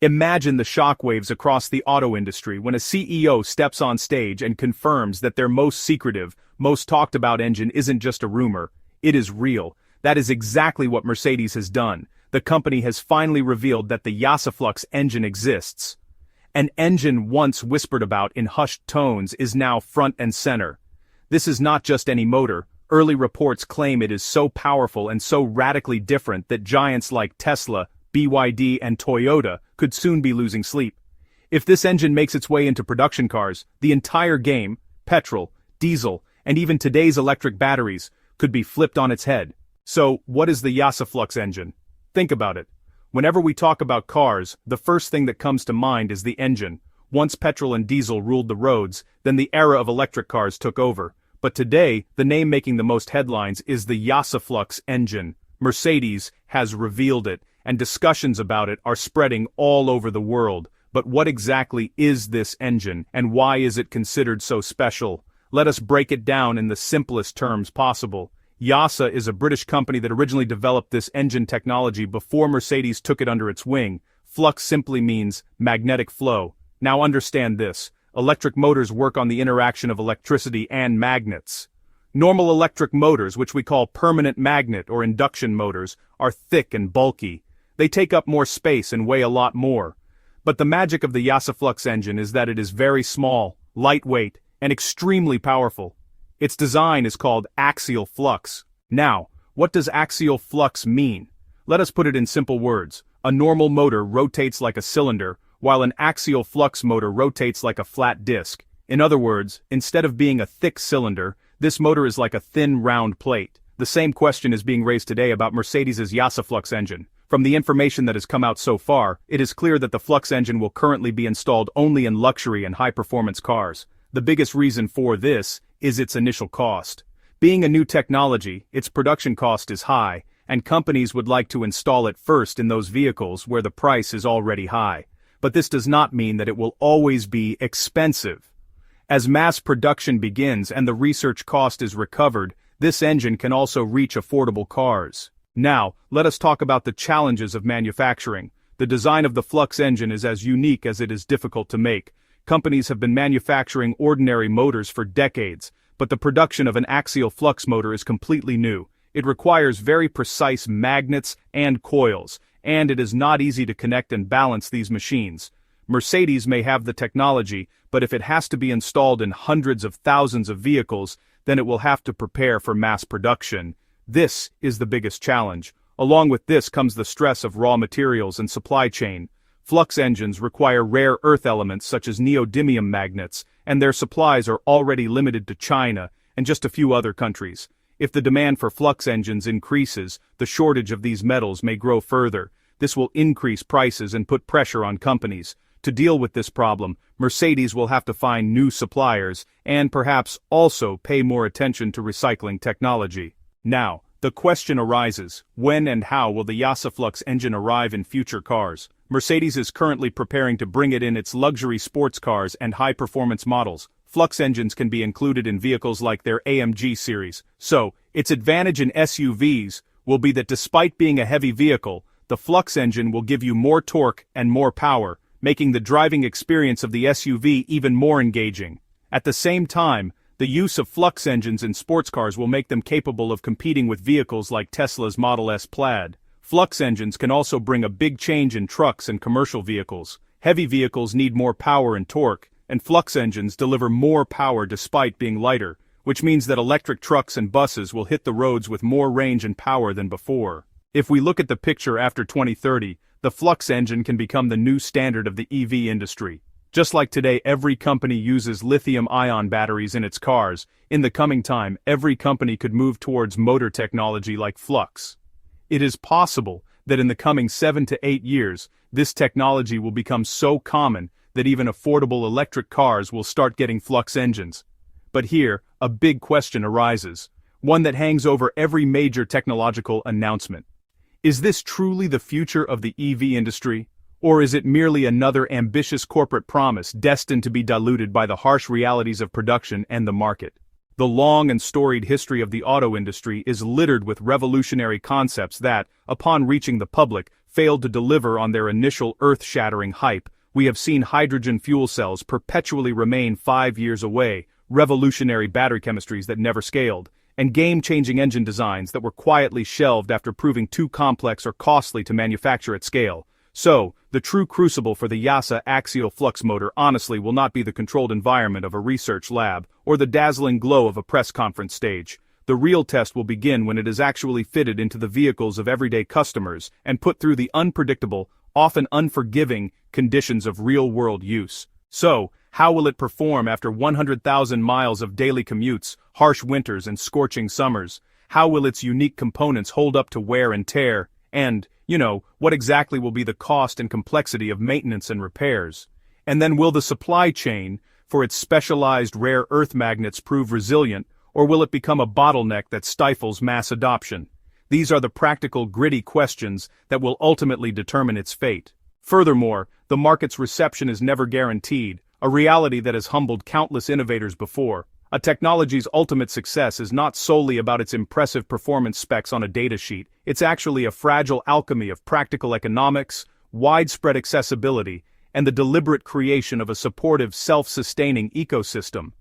Imagine the shockwaves across the auto industry when a CEO steps on stage and confirms that their most secretive, most talked about engine isn't just a rumor, it is real. That is exactly what Mercedes has done. The company has finally revealed that the YASA Flux engine exists. An engine once whispered about in hushed tones is now front and center. This is not just any motor. Early reports claim it is so powerful and so radically different that giants like Tesla, BYD and Toyota could soon be losing sleep. If this engine makes its way into production cars, the entire game, petrol, diesel, and even today's electric batteries, could be flipped on its head. So, what is the YASA Flux engine? Think about it. Whenever we talk about cars, the first thing that comes to mind is the engine. Once petrol and diesel ruled the roads, then the era of electric cars took over. But today, the name making the most headlines is the YASA Flux engine. Mercedes has revealed it, and discussions about it are spreading all over the world. But what exactly is this engine, and why is it considered so special? Let us break it down in the simplest terms possible. YASA is a British company that originally developed this engine technology before Mercedes took it under its wing. Flux simply means magnetic flow. Now understand this. Electric motors work on the interaction of electricity and magnets. Normal electric motors, which we call permanent magnet or induction motors, are thick and bulky. They take up more space and weigh a lot more. But the magic of the YASA Flux engine is that it is very small, lightweight, and extremely powerful. Its design is called axial flux. Now, what does axial flux mean? Let us put it in simple words. A normal motor rotates like a cylinder, while an axial flux motor rotates like a flat disc. In other words, instead of being a thick cylinder, this motor is like a thin round plate. The same question is being raised today about Mercedes's YASA Flux engine. From the information that has come out so far, it is clear that the Flux engine will currently be installed only in luxury and high-performance cars. The biggest reason for this is its initial cost. Being a new technology, its production cost is high, and companies would like to install it first in those vehicles where the price is already high. But this does not mean that it will always be expensive. As mass production begins and the research cost is recovered, this engine can also reach affordable cars. Now, let us talk about the challenges of manufacturing. The design of the Flux engine is as unique as it is difficult to make. Companies have been manufacturing ordinary motors for decades, but the production of an axial flux motor is completely new. It requires very precise magnets and coils, and it is not easy to connect and balance these machines. Mercedes may have the technology, but if it has to be installed in hundreds of thousands of vehicles, then it will have to prepare for mass production. This is the biggest challenge. Along with this comes the stress of raw materials and supply chain. Flux engines require rare earth elements such as neodymium magnets, and their supplies are already limited to China and just a few other countries. If the demand for flux engines increases, the shortage of these metals may grow further. This will increase prices and put pressure on companies. To deal with this problem, Mercedes will have to find new suppliers and perhaps also pay more attention to recycling technology. Now, the question arises, when and how will the YASA Flux engine arrive in future cars? Mercedes is currently preparing to bring it in its luxury sports cars and high-performance models. Flux engines can be included in vehicles like their AMG series. So, its advantage in SUVs will be that despite being a heavy vehicle, the Flux engine will give you more torque and more power, making the driving experience of the SUV even more engaging. At the same time, the use of Flux engines in sports cars will make them capable of competing with vehicles like Tesla's Model S Plaid. Flux engines can also bring a big change in trucks and commercial vehicles. Heavy vehicles need more power and torque, and Flux engines deliver more power despite being lighter, which means that electric trucks and buses will hit the roads with more range and power than before. If we look at the picture after 2030, the Flux engine can become the new standard of the EV industry. Just like today every company uses lithium-ion batteries in its cars, in the coming time every company could move towards motor technology like Flux. It is possible that in the coming 7 to 8 years, this technology will become so common that even affordable electric cars will start getting Flux engines. But here, a big question arises, one that hangs over every major technological announcement. Is this truly the future of the EV industry? Or is it merely another ambitious corporate promise destined to be diluted by the harsh realities of production and the market? The long and storied history of the auto industry is littered with revolutionary concepts that, upon reaching the public, failed to deliver on their initial earth-shattering hype, we have seen hydrogen fuel cells perpetually remain 5 years away, revolutionary battery chemistries that never scaled, and game-changing engine designs that were quietly shelved after proving too complex or costly to manufacture at scale. So, the true crucible for the YASA axial flux motor honestly will not be the controlled environment of a research lab or the dazzling glow of a press conference stage. The real test will begin when it is actually fitted into the vehicles of everyday customers and put through the unpredictable, often unforgiving, conditions of real-world use. So, how will it perform after 100,000 miles of daily commutes, harsh winters and scorching summers? How will its unique components hold up to wear and tear? And, what exactly will be the cost and complexity of maintenance and repairs? And then will the supply chain, for its specialized rare earth magnets prove resilient, or will it become a bottleneck that stifles mass adoption? These are the practical, gritty questions that will ultimately determine its fate. Furthermore, the market's reception is never guaranteed, a reality that has humbled countless innovators before. A technology's ultimate success is not solely about its impressive performance specs on a datasheet, it's actually a fragile alchemy of practical economics, widespread accessibility, and the deliberate creation of a supportive, self-sustaining ecosystem.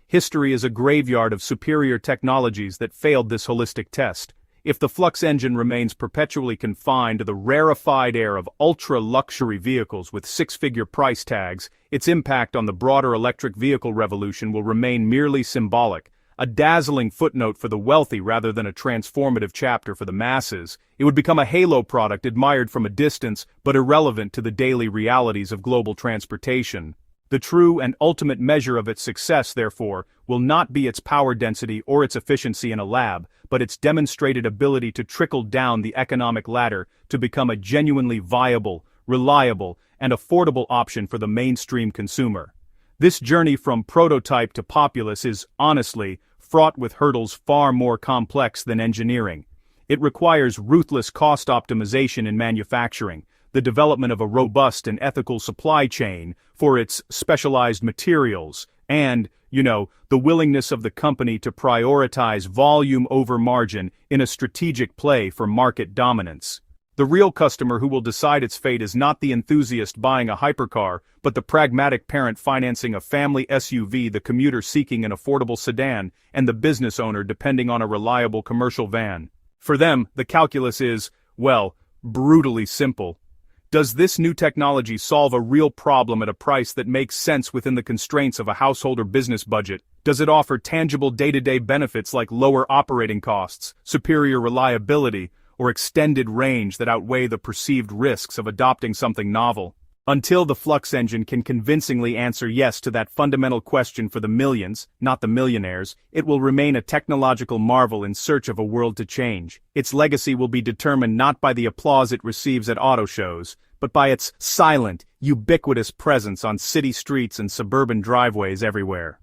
History is a graveyard of superior technologies that failed this holistic test. If the Flux engine remains perpetually confined to the rarefied air of ultra-luxury vehicles with six-figure price tags, its impact on the broader electric vehicle revolution will remain merely symbolic, a dazzling footnote for the wealthy rather than a transformative chapter for the masses. It would become a halo product admired from a distance but irrelevant to the daily realities of global transportation. The true and ultimate measure of its success, therefore, will not be its power density or its efficiency in a lab, but its demonstrated ability to trickle down the economic ladder to become a genuinely viable, reliable, and affordable option for the mainstream consumer. This journey from prototype to populace is, honestly, fraught with hurdles far more complex than engineering. It requires ruthless cost optimization in manufacturing, the development of a robust and ethical supply chain for its specialized materials, and, the willingness of the company to prioritize volume over margin in a strategic play for market dominance. The real customer who will decide its fate is not the enthusiast buying a hypercar, but the pragmatic parent financing a family SUV, the commuter seeking an affordable sedan, and the business owner depending on a reliable commercial van. For them, the calculus is, brutally simple. Does this new technology solve a real problem at a price that makes sense within the constraints of a household or business budget? Does it offer tangible day-to-day benefits like lower operating costs, superior reliability, or extended range that outweigh the perceived risks of adopting something novel? Until the Flux engine can convincingly answer yes to that fundamental question for the millions, not the millionaires, it will remain a technological marvel in search of a world to change. Its legacy will be determined not by the applause it receives at auto shows, but by its silent, ubiquitous presence on city streets and suburban driveways everywhere.